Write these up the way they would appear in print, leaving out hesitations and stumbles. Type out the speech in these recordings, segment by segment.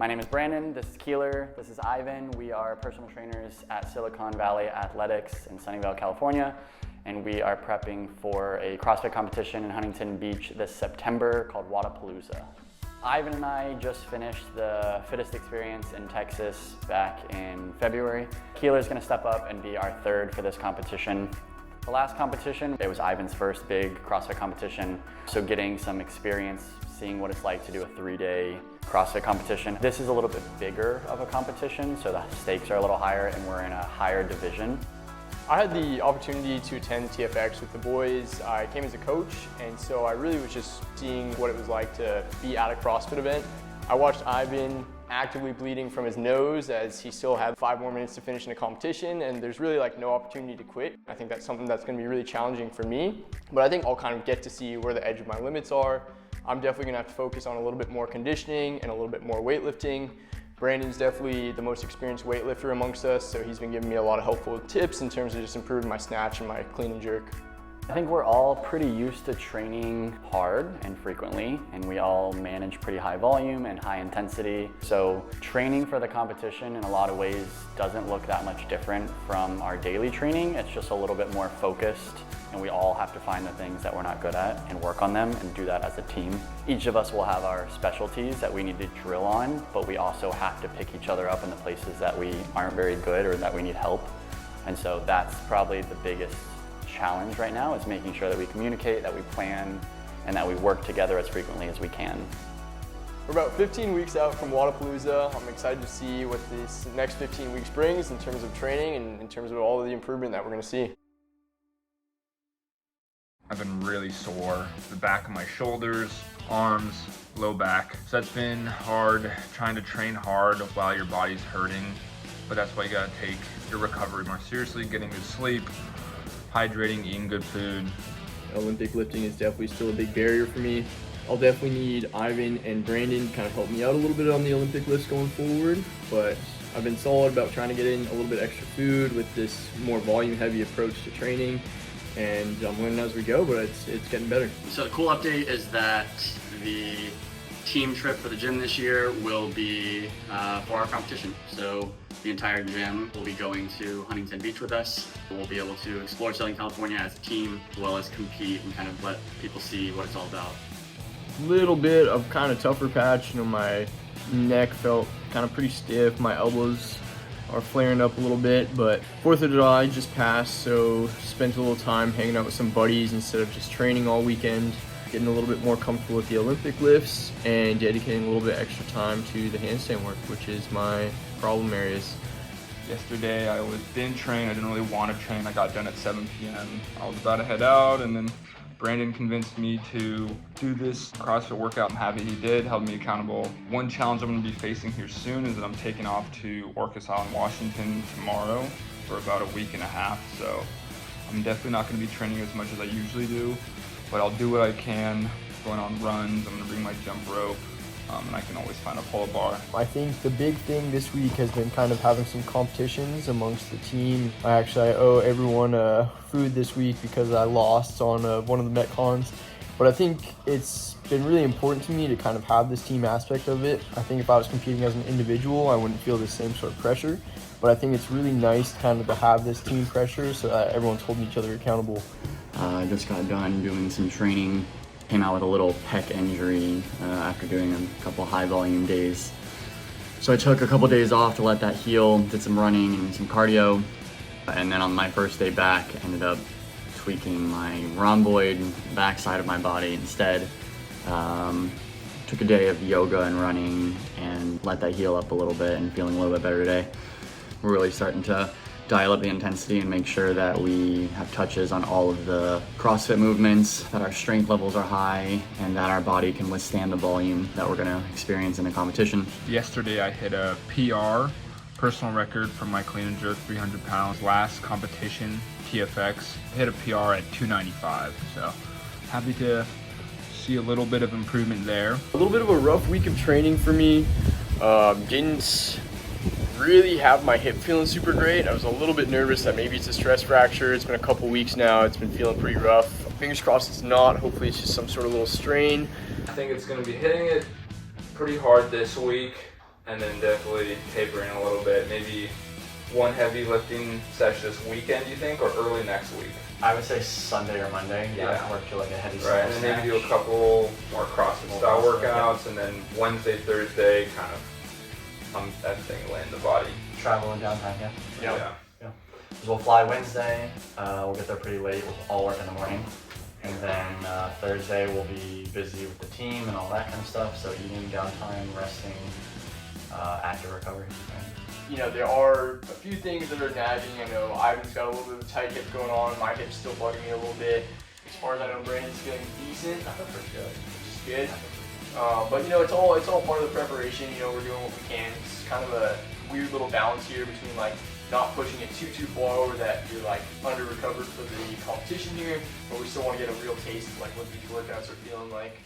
My name is Brandon, this is Keiller, this is Ivan. We are personal trainers at Silicon Valley Athletics in Sunnyvale, California, and we are prepping for a CrossFit competition in Huntington Beach this September called Wodapalooza. Ivan and I just finished the fittest experience in Texas back in February. Keiller's gonna step up and be our third for this competition. The last competition, it was Ivan's first big CrossFit competition, so getting some experience, seeing what it's like to do a 3-day CrossFit competition. This is a little bit bigger of a competition, so the stakes are a little higher and we're in a higher division. I had the opportunity to attend TFX with the boys. I came as a coach, and so I really was just seeing what it was like to be at a CrossFit event. I watched Ivan actively bleeding from his nose as he still had 5 more minutes to finish in a competition, and there's really no opportunity to quit. I think that's something that's gonna be really challenging for me, but I think I'll kind of get to see where the edge of my limits are. I'm definitely gonna have to focus on a little bit more conditioning and a little bit more weightlifting. Brandon's definitely the most experienced weightlifter amongst us, so he's been giving me a lot of helpful tips in terms of just improving my snatch and my clean and jerk. I think we're all pretty used to training hard and frequently, and we all manage pretty high volume and high intensity. So training for the competition in a lot of ways doesn't look that much different from our daily training. It's just a little bit more focused, and we all have to find the things that we're not good at and work on them and do that as a team. Each of us will have our specialties that we need to drill on, but we also have to pick each other up in the places that we aren't very good or that we need help. And so that's probably the biggest challenge right now, is making sure that we communicate, that we plan, and that we work together as frequently as we can. We're about 15 weeks out from Wodapalooza. I'm excited to see what this next 15 weeks brings in terms of training and in terms of all of the improvement that we're gonna see. I've been really sore, the back of my shoulders, arms, low back. So that's been hard, trying to train hard while your body's hurting, but that's why you gotta take your recovery more seriously, getting good sleep, hydrating, eating good food. Olympic lifting is definitely still a big barrier for me. I'll definitely need Ivan and Brandon to kind of help me out a little bit on the Olympic lifts going forward, but I've been solid about trying to get in a little bit extra food with this more volume heavy approach to training, and I'm learning as we go, but it's getting better. So the cool update is that the team trip for the gym this year will be for our competition. So the entire gym will be going to Huntington Beach with us. We'll be able to explore Southern California as a team, as well as compete and kind of let people see what it's all about. Little bit of kind of tougher patch, my neck felt kind of pretty stiff, my elbows are flaring up a little bit, but 4th of July just passed, so spent a little time hanging out with some buddies instead of just training all weekend, getting a little bit more comfortable with the Olympic lifts and dedicating a little bit extra time to the handstand work, which is my problem areas. Yesterday didn't train, I didn't really want to train. I got done at 7 p.m. I was about to head out, and then Brandon convinced me to do this CrossFit workout. I'm happy he did, held me accountable. One challenge I'm going to be facing here soon is that I'm taking off to Orcas Island, Washington tomorrow for about a week and a half. So I'm definitely not going to be training as much as I usually do, but I'll do what I can. Going on runs, I'm going to bring my jump rope, and I can always find a pull-up bar. I think the big thing this week has been kind of having some competitions amongst the team. I owe everyone food this week because I lost on one of the Metcons. But I think it's been really important to me to kind of have this team aspect of it. I think if I was competing as an individual, I wouldn't feel the same sort of pressure. But I think it's really nice kind of to have this team pressure so that everyone's holding each other accountable. I just got done doing some training. Came out with a little pec injury after doing a couple high volume days. So I took a couple days off to let that heal, did some running and some cardio. And then on my first day back, ended up tweaking my rhomboid backside of my body instead. Took a day of yoga and running and let that heal up a little bit, and feeling a little bit better today. We're really starting to dial up the intensity and make sure that we have touches on all of the CrossFit movements, that our strength levels are high, and that our body can withstand the volume that we're gonna experience in a competition. Yesterday I hit a PR, personal record for my clean and jerk, 300 pounds. Last competition, TFX, hit a PR at 295. So happy to see a little bit of improvement there. A little bit of a rough week of training for me. Didn't really have my hip feeling super great. I was a little bit nervous that maybe it's a stress fracture. It's been a couple weeks now. It's been feeling pretty rough. Fingers crossed it's not. Hopefully it's just some sort of little strain. I think it's going to be hitting it pretty hard this week, and then definitely tapering a little bit. Maybe one heavy lifting session this weekend, you think, or early next week? I would say Sunday or Monday. Yeah. Work to like a heavy Right, and then maybe do a couple more CrossFit style workouts, and then Wednesday, Thursday, kind of that thing land the body. Travel in downtime, yeah. Yeah. We'll fly Wednesday. We'll get there pretty late. We'll all work in the morning. And then Thursday we'll be busy with the team and all that kind of stuff. So eating, downtime, resting, active recovery. You know, there are a few things that are nagging. I know Ivan's got a little bit of a tight hip going on. My hip's still bugging me a little bit. As far as I know, Brandon's feeling decent. I feel pretty good. Which is good. But you know, it's all part of the preparation. You know, we're doing what we can. It's kind of a weird little balance here between like not pushing it too far over that you're like under recovered for the competition here, but we still want to get a real taste of like what these workouts are feeling like.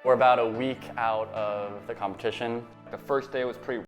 We're about a week out of the competition. The first day was pretty